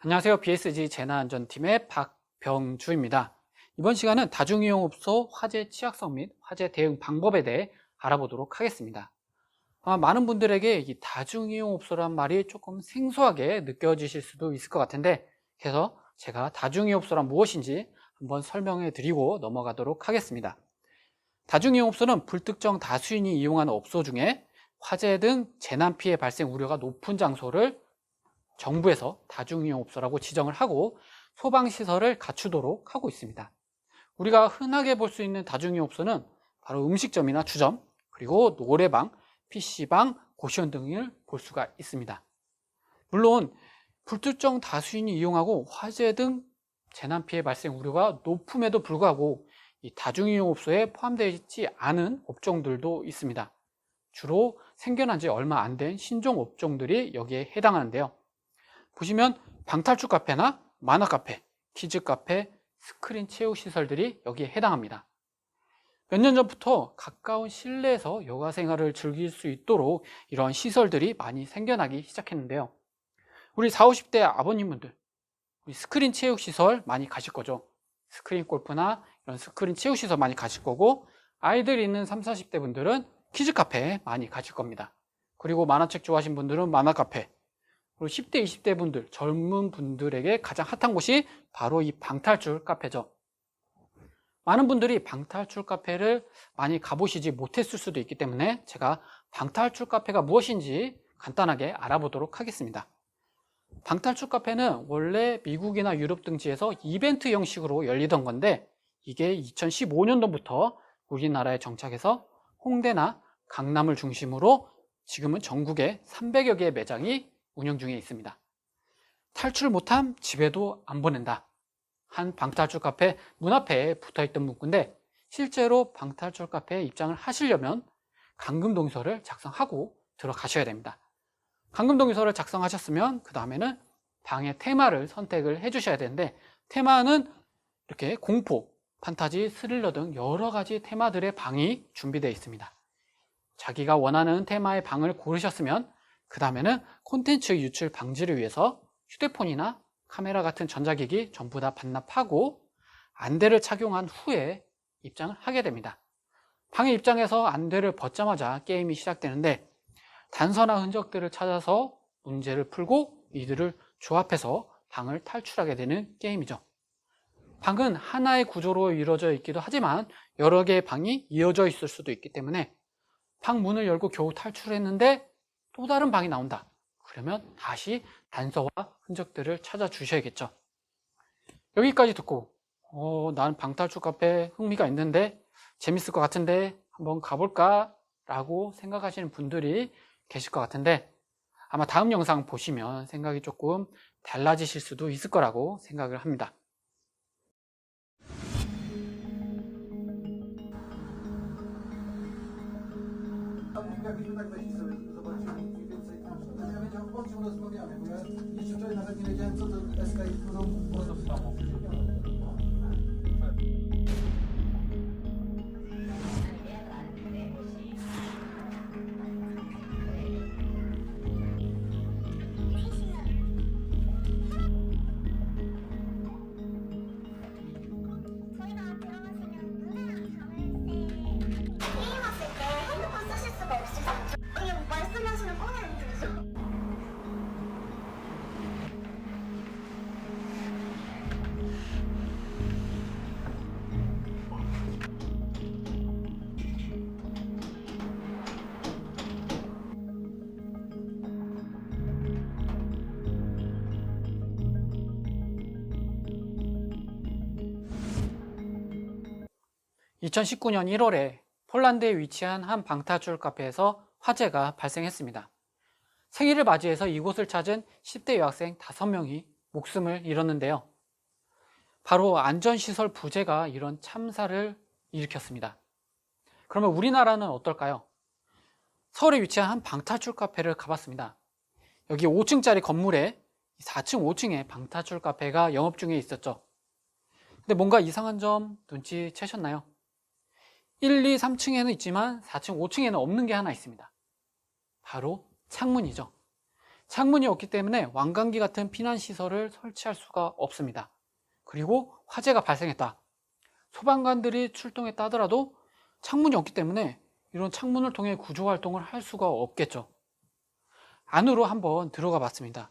안녕하세요. BSG 재난안전팀의 박병주입니다. 이번 시간은 다중이용업소 화재 취약성 및 화재 대응 방법에 대해 알아보도록 하겠습니다. 많은 분들에게 이 다중이용업소란 말이 조금 생소하게 느껴지실 수도 있을 것 같은데, 그래서 제가 다중이용업소란 무엇인지 한번 설명해 드리고 넘어가도록 하겠습니다. 다중이용업소는 불특정 다수인이 이용하는 업소 중에 화재 등 재난 피해 발생 우려가 높은 장소를 정부에서 다중이용업소라고 지정을 하고 소방시설을 갖추도록 하고 있습니다. 우리가 흔하게 볼 수 있는 다중이용업소는 바로 음식점이나 주점, 그리고 노래방, PC방, 고시원 등을 볼 수가 있습니다. 물론 불특정 다수인이 이용하고 화재 등 재난 피해 발생 우려가 높음에도 불구하고 이 다중이용업소에 포함되어 있지 않은 업종들도 있습니다. 주로 생겨난 지 얼마 안 된 신종 업종들이 여기에 해당하는데요. 보시면 방탈출 카페나 만화 카페, 키즈 카페, 스크린 체육 시설들이 여기에 해당합니다. 몇 년 전부터 가까운 실내에서 여가 생활을 즐길 수 있도록 이러한 시설들이 많이 생겨나기 시작했는데요. 우리 40, 50대 아버님분들, 우리 스크린 체육 시설 많이 가실 거죠. 스크린 골프나 이런 스크린 체육 시설 많이 가실 거고, 아이들 있는 30, 40대 분들은 키즈 카페 많이 가실 겁니다. 그리고 만화책 좋아하시는 분들은 만화 카페, 그리고 10대, 20대 분들, 젊은 분들에게 가장 핫한 곳이 바로 이 방탈출 카페죠. 많은 분들이 방탈출 카페를 많이 가보시지 못했을 수도 있기 때문에 제가 방탈출 카페가 무엇인지 간단하게 알아보도록 하겠습니다. 방탈출 카페는 원래 미국이나 유럽 등지에서 이벤트 형식으로 열리던 건데, 이게 2015년도부터 우리나라에 정착해서 홍대나 강남을 중심으로 지금은 전국에 300여 개의 매장이 운영 중에 있습니다. 탈출 못함 집에도 안 보낸다. 한 방탈출 카페 문 앞에 붙어있던 문구인데, 실제로 방탈출 카페에 입장을 하시려면 감금동의서를 작성하고 들어가셔야 됩니다. 감금동의서를 작성하셨으면 그 다음에는 방의 테마를 선택을 해주셔야 되는데, 테마는 이렇게 공포, 판타지, 스릴러 등 여러 가지 테마들의 방이 준비되어 있습니다. 자기가 원하는 테마의 방을 고르셨으면 그 다음에는 콘텐츠 유출 방지를 위해서 휴대폰이나 카메라 같은 전자기기 전부 다 반납하고 안대를 착용한 후에 입장을 하게 됩니다. 방에 입장해서 안대를 벗자마자 게임이 시작되는데, 단서나 흔적들을 찾아서 문제를 풀고 이들을 조합해서 방을 탈출하게 되는 게임이죠. 방은 하나의 구조로 이루어져 있기도 하지만 여러 개의 방이 이어져 있을 수도 있기 때문에 방 문을 열고 겨우 탈출했는데 또 다른 방이 나온다. 그러면 다시 단서와 흔적들을 찾아주셔야겠죠. 여기까지 듣고 나는 방탈출 카페 흥미가 있는데 재밌을 것 같은데 한번 가볼까? 라고 생각하시는 분들이 계실 것 같은데, 아마 다음 영상 보시면 생각이 조금 달라지실 수도 있을 거라고 생각을 합니다. Jakbyśmy tak weszli sobie, zobaczyli mniej więcej, ja wiedziałem, o czym rozmawiamy, bo ja jeszcze wczoraj nawet nie wiedziałem, co to escape room. To samo. 저희가 들어가시면 문을 가는데 게임하실 때 핸드폰 쓰실 수가 없으셔서 이게 말씀하시는 꺼내는 들으죠? 2019년 1월에 폴란드에 위치한 한 방탈출 카페에서 화재가 발생했습니다. 생일을 맞이해서 이곳을 찾은 10대 여학생 5명이 목숨을 잃었는데요. 바로 안전시설 부재가 이런 참사를 일으켰습니다. 그러면 우리나라는 어떨까요? 서울에 위치한 한 방탈출 카페를 가봤습니다. 여기 5층짜리 건물에 4층, 5층에 방탈출 카페가 영업 중에 있었죠. 근데 뭔가 이상한 점 눈치채셨나요? 1, 2, 3층에는 있지만 4층, 5층에는 없는 게 하나 있습니다. 바로 창문이죠. 창문이 없기 때문에 왕관기 같은 피난시설을 설치할 수가 없습니다. 그리고 화재가 발생했다. 소방관들이 출동했다 하더라도 창문이 없기 때문에 이런 창문을 통해 구조활동을 할 수가 없겠죠. 안으로 한번 들어가 봤습니다.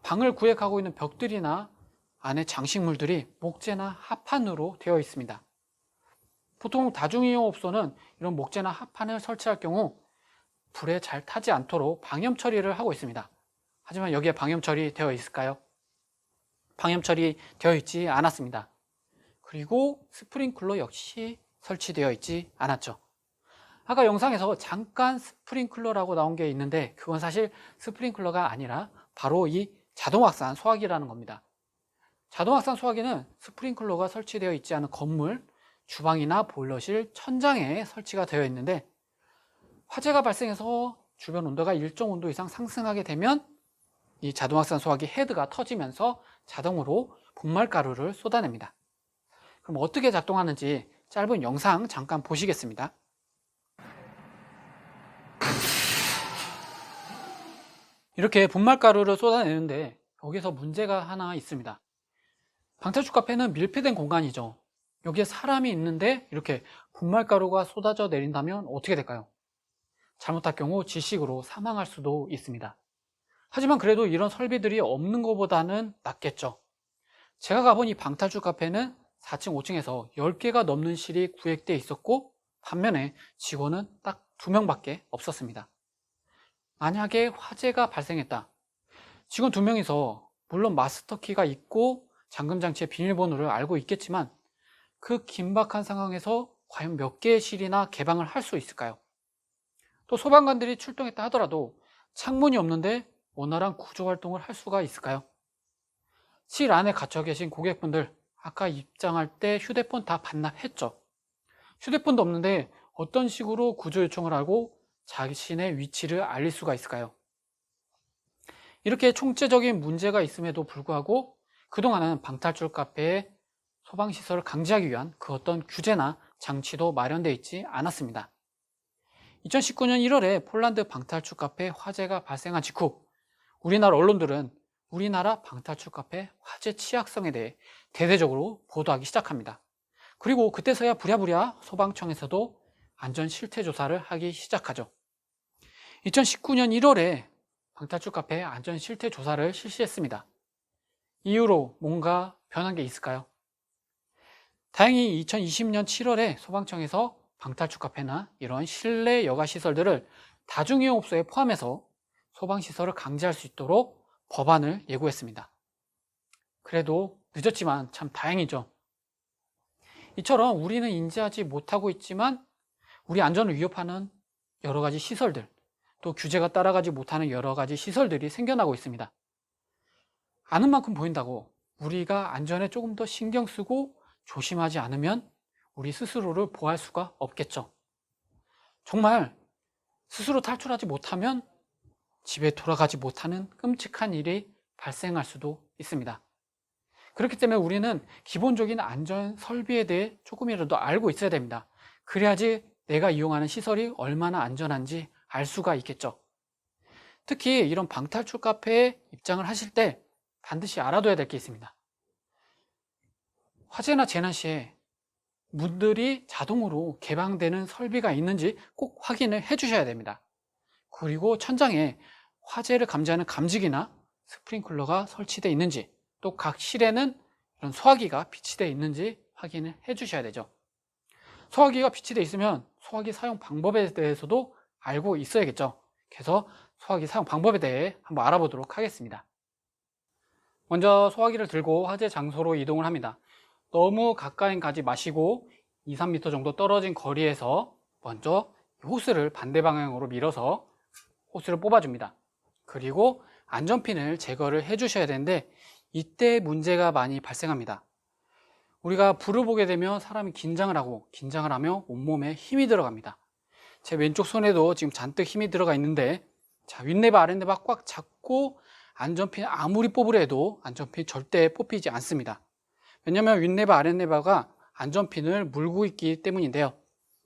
방을 구획하고 있는 벽들이나 안에 장식물들이 목재나 합판으로 되어 있습니다. 보통 다중이용업소는 이런 목재나 합판을 설치할 경우 불에 잘 타지 않도록 방염 처리를 하고 있습니다. 하지만 여기에 방염 처리 되어 있을까요? 방염 처리 되어 있지 않았습니다. 그리고 스프링클러 역시 설치되어 있지 않았죠. 아까 영상에서 잠깐 스프링클러라고 나온 게 있는데 그건 사실 스프링클러가 아니라 바로 이 자동확산 소화기라는 겁니다. 자동확산 소화기는 스프링클러가 설치되어 있지 않은 건물, 주방이나 보일러실, 천장에 설치가 되어 있는데 화재가 발생해서 주변 온도가 일정 온도 이상 상승하게 되면 이 자동확산 소화기 헤드가 터지면서 자동으로 분말가루를 쏟아냅니다. 그럼 어떻게 작동하는지 짧은 영상 잠깐 보시겠습니다. 이렇게 분말가루를 쏟아내는데 여기서 문제가 하나 있습니다. 방탈출 카페는 밀폐된 공간이죠. 여기에 사람이 있는데 이렇게 분말가루가 쏟아져 내린다면 어떻게 될까요? 잘못할 경우 질식으로 사망할 수도 있습니다. 하지만 그래도 이런 설비들이 없는 것보다는 낫겠죠. 제가 가본 이 방탈출 카페는 4층, 5층에서 10개가 넘는 실이 구획되어 있었고 반면에 직원은 딱 2명밖에 없었습니다. 만약에 화재가 발생했다. 직원 2명이서 물론 마스터키가 있고 잠금장치의 비밀번호를 알고 있겠지만 그 긴박한 상황에서 과연 몇 개의 실이나 개방을 할 수 있을까요? 또 소방관들이 출동했다 하더라도 창문이 없는데 원활한 구조활동을 할 수가 있을까요? 실 안에 갇혀 계신 고객분들 아까 입장할 때 휴대폰 다 반납했죠? 휴대폰도 없는데 어떤 식으로 구조 요청을 하고 자신의 위치를 알릴 수가 있을까요? 이렇게 총체적인 문제가 있음에도 불구하고 그동안은 방탈출 카페의 소방시설을 강제하기 위한 그 어떤 규제나 장치도 마련되어 있지 않았습니다. 2019년 1월에 폴란드 방탈출 카페 화재가 발생한 직후 우리나라 언론들은 우리나라 방탈출 카페 화재 취약성에 대해 대대적으로 보도하기 시작합니다. 그리고 그때서야 부랴부랴 소방청에서도 안전 실태 조사를 하기 시작하죠. 2019년 1월에 방탈출 카페 안전 실태 조사를 실시했습니다. 이후로 뭔가 변한 게 있을까요? 다행히 2020년 7월에 소방청에서 방탈출 카페나 이런 실내 여가 시설들을 다중이용업소에 포함해서 소방시설을 강제할 수 있도록 법안을 예고했습니다. 그래도 늦었지만 참 다행이죠. 이처럼 우리는 인지하지 못하고 있지만 우리 안전을 위협하는 여러 가지 시설들, 또 규제가 따라가지 못하는 여러 가지 시설들이 생겨나고 있습니다. 아는 만큼 보인다고 우리가 안전에 조금 더 신경 쓰고 조심하지 않으면 우리 스스로를 보호할 수가 없겠죠. 정말 스스로 탈출하지 못하면 집에 돌아가지 못하는 끔찍한 일이 발생할 수도 있습니다. 그렇기 때문에 우리는 기본적인 안전 설비에 대해 조금이라도 알고 있어야 됩니다. 그래야지 내가 이용하는 시설이 얼마나 안전한지 알 수가 있겠죠. 특히 이런 방탈출 카페에 입장을 하실 때 반드시 알아둬야 될 게 있습니다. 화재나 재난 시에 문들이 자동으로 개방되는 설비가 있는지 꼭 확인을 해 주셔야 됩니다. 그리고 천장에 화재를 감지하는 감지기나 스프링클러가 설치되어 있는지, 또 각 실에는 이런 소화기가 비치되어 있는지 확인을 해 주셔야 되죠. 소화기가 비치되어 있으면 소화기 사용 방법에 대해서도 알고 있어야겠죠. 그래서 소화기 사용 방법에 대해 한번 알아보도록 하겠습니다. 먼저 소화기를 들고 화재 장소로 이동을 합니다. 너무 가까이 가지 마시고 2, 3m 정도 떨어진 거리에서 먼저 호스를 반대 방향으로 밀어서 호스를 뽑아줍니다. 그리고 안전핀을 제거를 해 주셔야 되는데 이때 문제가 많이 발생합니다. 우리가 불을 보게 되면 사람이 긴장을 하면 온몸에 힘이 들어갑니다. 제 왼쪽 손에도 지금 잔뜩 힘이 들어가 있는데 자, 윗레바 아랫레바 꽉 잡고 안전핀 아무리 뽑으려 해도 안전핀 절대 뽑히지 않습니다. 왜냐하면 윗레바 아랫레바가 안전핀을 물고 있기 때문인데요.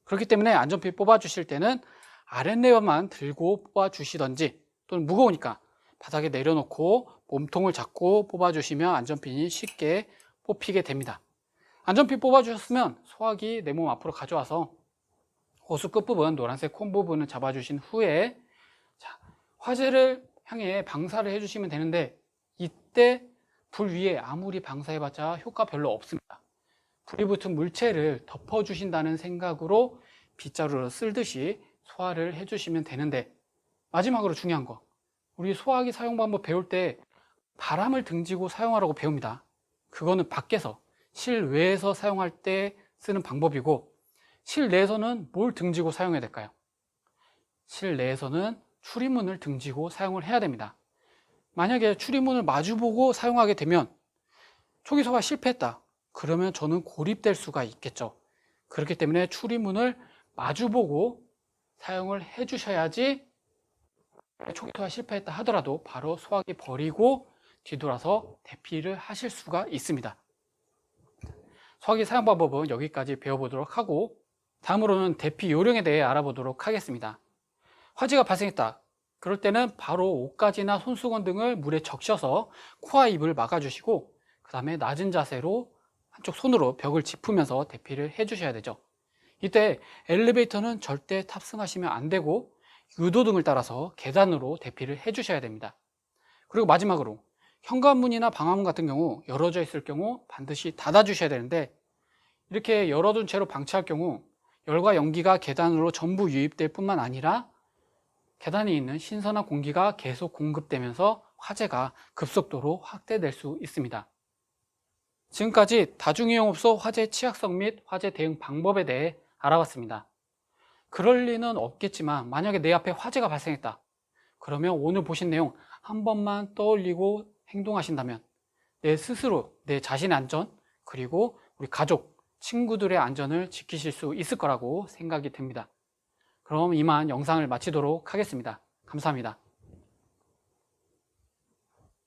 그렇기 때문에 안전핀 뽑아 주실 때는 아랫레바만 들고 뽑아 주시던지, 또는 무거우니까 바닥에 내려놓고 몸통을 잡고 뽑아주시면 안전핀이 쉽게 뽑히게 됩니다. 안전핀 뽑아주셨으면 소화기 내 몸 앞으로 가져와서 호수 끝부분, 노란색 콘 부분을 잡아주신 후에 화재를 향해 방사를 해주시면 되는데, 이때 불 위에 아무리 방사해봤자 효과 별로 없습니다. 불이 붙은 물체를 덮어주신다는 생각으로 빗자루를 쓸듯이 소화를 해주시면 되는데, 마지막으로 중요한 거, 우리 소화기 사용 방법 배울 때 바람을 등지고 사용하라고 배웁니다. 그거는 밖에서, 실외에서 사용할 때 쓰는 방법이고, 실내에서는 뭘 등지고 사용해야 될까요? 실내에서는 출입문을 등지고 사용을 해야 됩니다. 만약에 출입문을 마주보고 사용하게 되면 초기 소화 실패했다, 그러면 저는 고립될 수가 있겠죠. 그렇기 때문에 출입문을 마주보고 사용을 해주셔야지 초기 소화 실패했다 하더라도 바로 소화기 버리고 뒤돌아서 대피를 하실 수가 있습니다. 소화기 사용 방법은 여기까지 배워보도록 하고, 다음으로는 대피 요령에 대해 알아보도록 하겠습니다. 화재가 발생했다, 그럴 때는 바로 옷가지나 손수건 등을 물에 적셔서 코와 입을 막아주시고, 그 다음에 낮은 자세로 한쪽 손으로 벽을 짚으면서 대피를 해주셔야 되죠. 이때 엘리베이터는 절대 탑승하시면 안 되고 유도등을 따라서 계단으로 대피를 해주셔야 됩니다. 그리고 마지막으로 현관문이나 방화문 같은 경우 열어져 있을 경우 반드시 닫아주셔야 되는데, 이렇게 열어둔 채로 방치할 경우 열과 연기가 계단으로 전부 유입될 뿐만 아니라 계단에 있는 신선한 공기가 계속 공급되면서 화재가 급속도로 확대될 수 있습니다. 지금까지 다중이용업소 화재 취약성 및 화재 대응 방법에 대해 알아봤습니다. 그럴 리는 없겠지만 만약에 내 앞에 화재가 발생했다, 그러면 오늘 보신 내용 한 번만 떠올리고 행동하신다면 내 스스로, 내 자신의 안전, 그리고 우리 가족, 친구들의 안전을 지키실 수 있을 거라고 생각이 됩니다. 그럼 이만 영상을 마치도록 하겠습니다. 감사합니다.